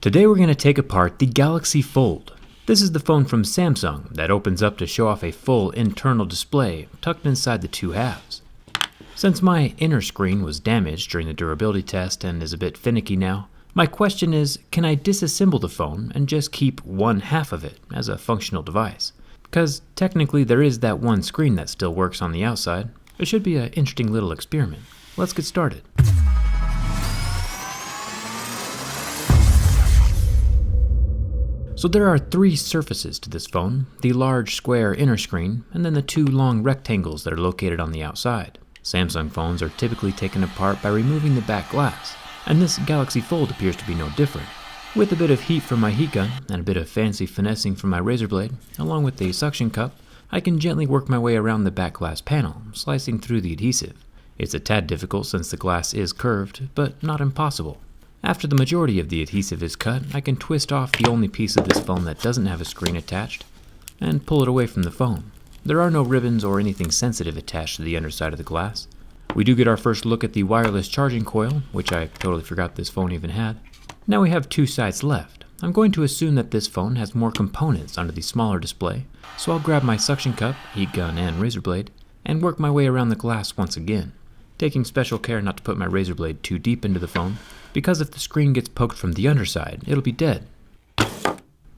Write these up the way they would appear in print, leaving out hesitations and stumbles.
Today we're going to take apart the Galaxy Fold. This is the phone from Samsung that opens up to show off a full internal display tucked inside the two halves. Since my inner screen was damaged during the durability test and is a bit finicky now, my question is, can I disassemble the phone and just keep one half of it as a functional device? Because technically there is that one screen that still works on the outside. It should be an interesting little experiment. Let's get started. So there are three surfaces to this phone, the large square inner screen, and then the two long rectangles that are located on the outside. Samsung phones are typically taken apart by removing the back glass, and this Galaxy Fold appears to be no different. With a bit of heat from my heat gun and a bit of fancy finessing from my razor blade, along with a suction cup, I can gently work my way around the back glass panel, slicing through the adhesive. It's a tad difficult since the glass is curved, but not impossible. After the majority of the adhesive is cut, I can twist off the only piece of this phone that doesn't have a screen attached and pull it away from the phone. There are no ribbons or anything sensitive attached to the underside of the glass. We do get our first look at the wireless charging coil, which I totally forgot this phone even had. Now we have two sides left. I'm going to assume that this phone has more components under the smaller display, so I'll grab my suction cup, heat gun, and razor blade, and work my way around the glass once again, taking special care not to put my razor blade too deep into the phone, because if the screen gets poked from the underside, it'll be dead.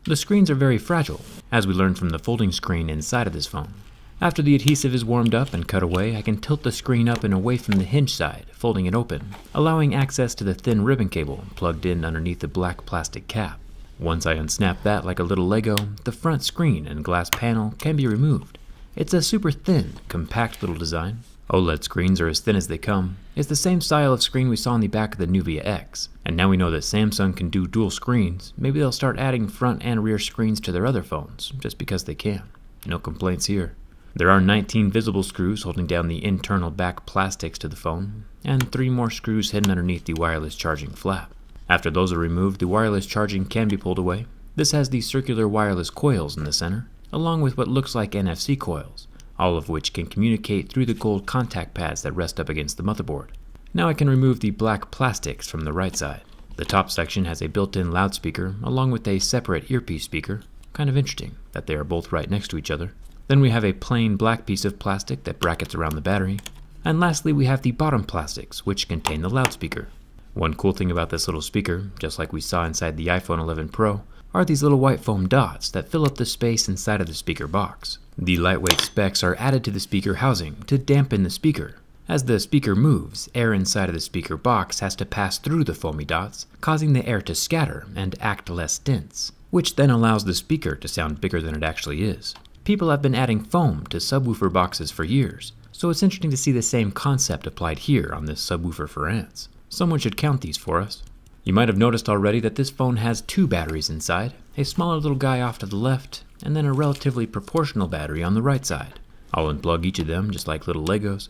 The screens are very fragile, as we learned from the folding screen inside of this phone. After the adhesive is warmed up and cut away, I can tilt the screen up and away from the hinge side, folding it open, allowing access to the thin ribbon cable plugged in underneath the black plastic cap. Once I unsnap that like a little Lego, the front screen and glass panel can be removed. It's a super thin, compact little design. OLED screens are as thin as they come. It's the same style of screen we saw on the back of the Nubia X. And now we know that Samsung can do dual screens, maybe they'll start adding front and rear screens to their other phones, just because they can. No complaints here. There are 19 visible screws holding down the internal back plastics to the phone, and 3 more screws hidden underneath the wireless charging flap. After those are removed, the wireless charging can be pulled away. This has the circular wireless coils in the center, along with what looks like NFC coils, all of which can communicate through the gold contact pads that rest up against the motherboard. Now I can remove the black plastics from the right side. The top section has a built-in loudspeaker along with a separate earpiece speaker. Kind of interesting that they are both right next to each other. Then we have a plain black piece of plastic that brackets around the battery. And lastly we have the bottom plastics, which contain the loudspeaker. One cool thing about this little speaker, just like we saw inside the iPhone 11 Pro, are these little white foam dots that fill up the space inside of the speaker box. The lightweight specs are added to the speaker housing to dampen the speaker. As the speaker moves, air inside of the speaker box has to pass through the foamy dots, causing the air to scatter and act less dense, which then allows the speaker to sound bigger than it actually is. People have been adding foam to subwoofer boxes for years, so it's interesting to see the same concept applied here on this subwoofer for amps. Someone should count these for us. You might have noticed already that this phone has 2 batteries inside, a smaller little guy off to the left, and then a relatively proportional battery on the right side. I'll unplug each of them just like little Legos.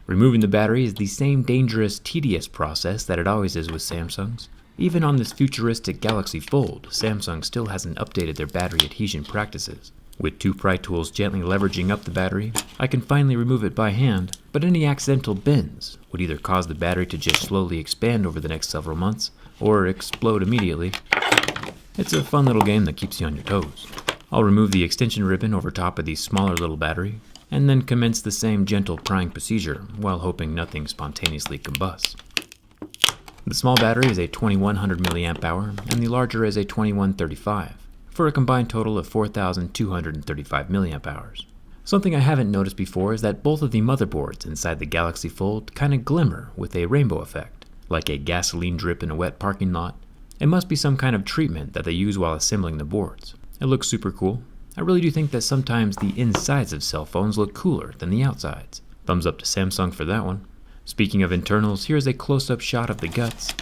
Removing the battery is the same dangerous, tedious process that it always is with Samsungs. Even on this futuristic Galaxy Fold, Samsung still hasn't updated their battery adhesion practices. With 2 pry tools gently leveraging up the battery, I can finally remove it by hand, but any accidental bends would either cause the battery to just slowly expand over the next several months, or explode immediately. It's a fun little game that keeps you on your toes. I'll remove the extension ribbon over top of the smaller little battery, and then commence the same gentle prying procedure while hoping nothing spontaneously combusts. The small battery is a 2100 mAh and the larger is a 2135, for a combined total of 4235 mAh. Something I haven't noticed before is that both of the motherboards inside the Galaxy Fold kind of glimmer with a rainbow effect, like a gasoline drip in a wet parking lot. It must be some kind of treatment that they use while assembling the boards. It looks super cool. I really do think that sometimes the insides of cell phones look cooler than the outsides. Thumbs up to Samsung for that one. Speaking of internals, here's a close-up shot of the guts.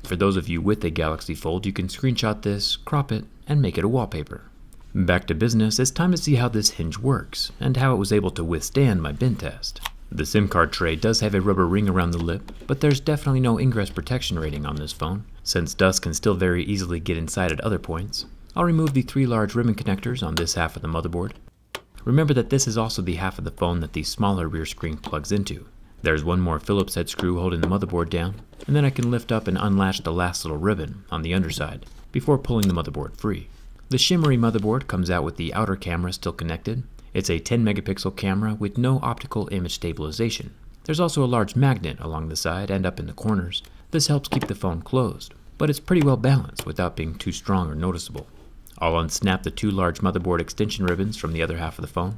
For those of you with a Galaxy Fold, you can screenshot this, crop it, and make it a wallpaper. Back to business, it's time to see how this hinge works, and how it was able to withstand my bend test. The SIM card tray does have a rubber ring around the lip, but there's definitely no ingress protection rating on this phone, since dust can still very easily get inside at other points. I'll remove the 3 large ribbon connectors on this half of the motherboard. Remember that this is also the half of the phone that the smaller rear screen plugs into. There's one more Phillips head screw holding the motherboard down, and then I can lift up and unlatch the last little ribbon on the underside before pulling the motherboard free. The shimmery motherboard comes out with the outer camera still connected. It's a 10 megapixel camera with no optical image stabilization. There's also a large magnet along the side and up in the corners. This helps keep the phone closed, but it's pretty well balanced without being too strong or noticeable. I'll unsnap the two large motherboard extension ribbons from the other half of the phone,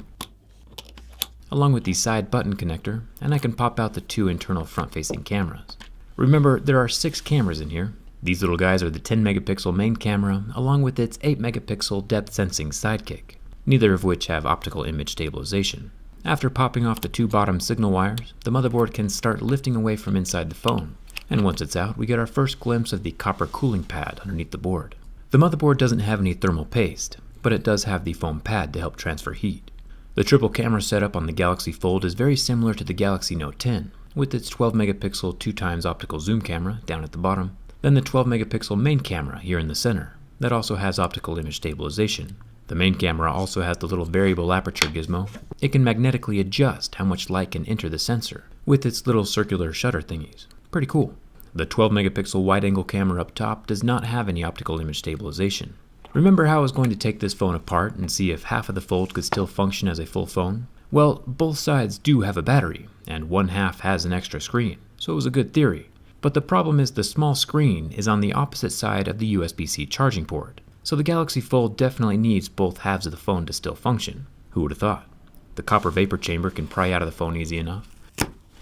along with the side button connector, and I can pop out the two internal front-facing cameras. Remember, there are 6 cameras in here. These little guys are the 10 megapixel main camera, along with its 8 megapixel depth sensing sidekick, neither of which have optical image stabilization. After popping off the 2 bottom signal wires, the motherboard can start lifting away from inside the phone, and once it's out, we get our first glimpse of the copper cooling pad underneath the board. The motherboard doesn't have any thermal paste, but it does have the foam pad to help transfer heat. The triple camera setup on the Galaxy Fold is very similar to the Galaxy Note 10, with its 12 megapixel 2x optical zoom camera down at the bottom, then the 12 megapixel main camera here in the center that also has optical image stabilization. The main camera also has the little variable aperture gizmo. It can magnetically adjust how much light can enter the sensor with its little circular shutter thingies. Pretty cool. The 12 megapixel wide angle camera up top does not have any optical image stabilization. Remember how I was going to take this phone apart and see if half of the Fold could still function as a full phone? Well, both sides do have a battery, and one half has an extra screen, so it was a good theory. But the problem is the small screen is on the opposite side of the USB-C charging port, so the Galaxy Fold definitely needs both halves of the phone to still function. Who would have thought? The copper vapor chamber can pry out of the phone easy enough.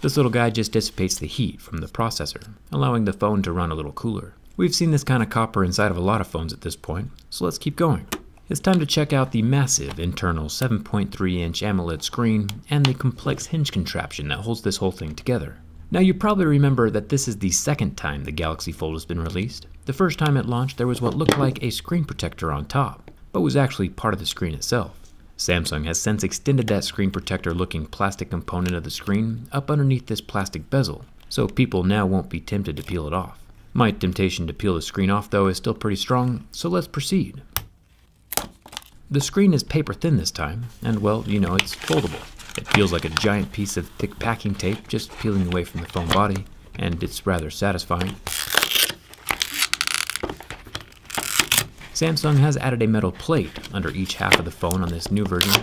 This little guy just dissipates the heat from the processor, allowing the phone to run a little cooler. We've seen this kind of copper inside of a lot of phones at this point, so let's keep going. It's time to check out the massive internal 7.3-inch AMOLED screen and the complex hinge contraption that holds this whole thing together. Now you probably remember that this is the second time the Galaxy Fold has been released. The first time it launched there was what looked like a screen protector on top, but was actually part of the screen itself. Samsung has since extended that screen protector looking plastic component of the screen up underneath this plastic bezel, so people now won't be tempted to peel it off. My temptation to peel the screen off though is still pretty strong, so let's proceed. The screen is paper thin this time, and well, you know, it's foldable. It feels like a giant piece of thick packing tape just peeling away from the phone body, and it's rather satisfying. Samsung has added a metal plate under each half of the phone on this new version,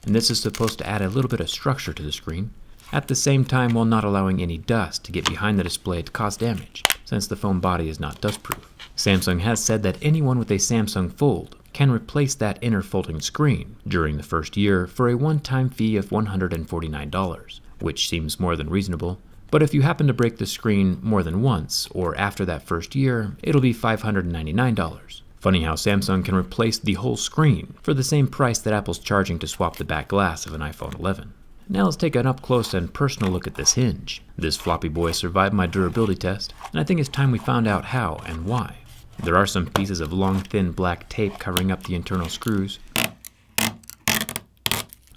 and this is supposed to add a little bit of structure to the screen, at the same time while not allowing any dust to get behind the display to cause damage, since the phone body is not dustproof. Samsung has said that anyone with a Samsung Fold can replace that inner folding screen during the first year for a one-time fee of $149, which seems more than reasonable. But if you happen to break the screen more than once, or after that first year, it'll be $599. Funny how Samsung can replace the whole screen for the same price that Apple's charging to swap the back glass of an iPhone 11. Now let's take an up-close and personal look at this hinge. This floppy boy survived my durability test, and I think it's time we found out how and why. There are some pieces of long, thin black tape covering up the internal screws.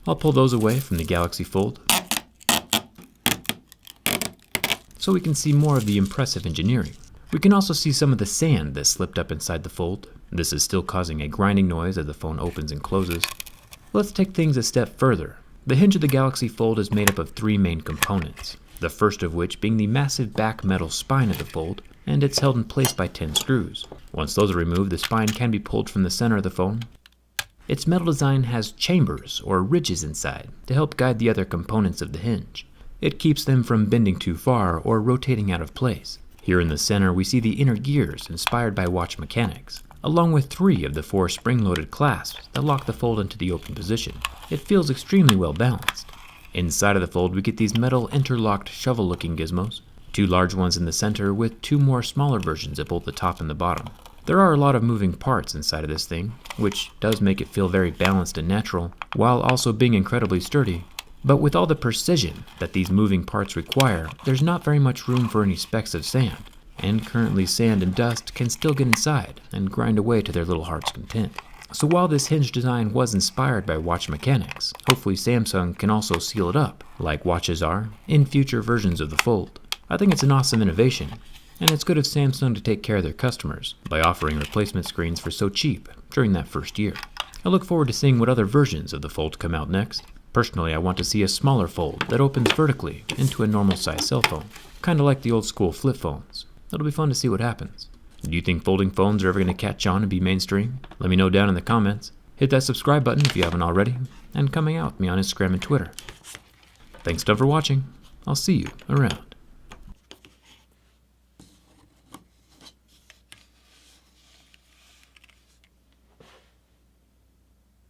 I'll pull those away from the Galaxy Fold, so we can see more of the impressive engineering. We can also see some of the sand that slipped up inside the Fold. This is still causing a grinding noise as the phone opens and closes. Let's take things a step further. The hinge of the Galaxy Fold is made up of 3 main components, the first of which being the massive back metal spine of the Fold, and it's held in place by 10 screws. Once those are removed, the spine can be pulled from the center of the phone. Its metal design has chambers or ridges inside to help guide the other components of the hinge. It keeps them from bending too far or rotating out of place. Here in the center we see the inner gears inspired by watch mechanics, along with 3 of the 4 spring-loaded clasps that lock the Fold into the open position. It feels extremely well balanced. Inside of the Fold we get these metal interlocked shovel-looking gizmos, 2 large ones in the center with 2 more smaller versions at both the top and the bottom. There are a lot of moving parts inside of this thing, which does make it feel very balanced and natural, while also being incredibly sturdy. But with all the precision that these moving parts require, there's not very much room for any specks of sand, and currently sand and dust can still get inside and grind away to their little heart's content. So while this hinge design was inspired by watch mechanics, hopefully Samsung can also seal it up, like watches are, in future versions of the Fold. I think it's an awesome innovation, and it's good of Samsung to take care of their customers by offering replacement screens for so cheap during that first year. I look forward to seeing what other versions of the Fold come out next. Personally, I want to see a smaller fold that opens vertically into a normal size cell phone, kind of like the old school flip phones. It'll be fun to see what happens. Do you think folding phones are ever going to catch on and be mainstream? Let me know down in the comments. Hit that subscribe button if you haven't already, and come hang out with me on Instagram and Twitter. Thanks for watching. I'll see you around.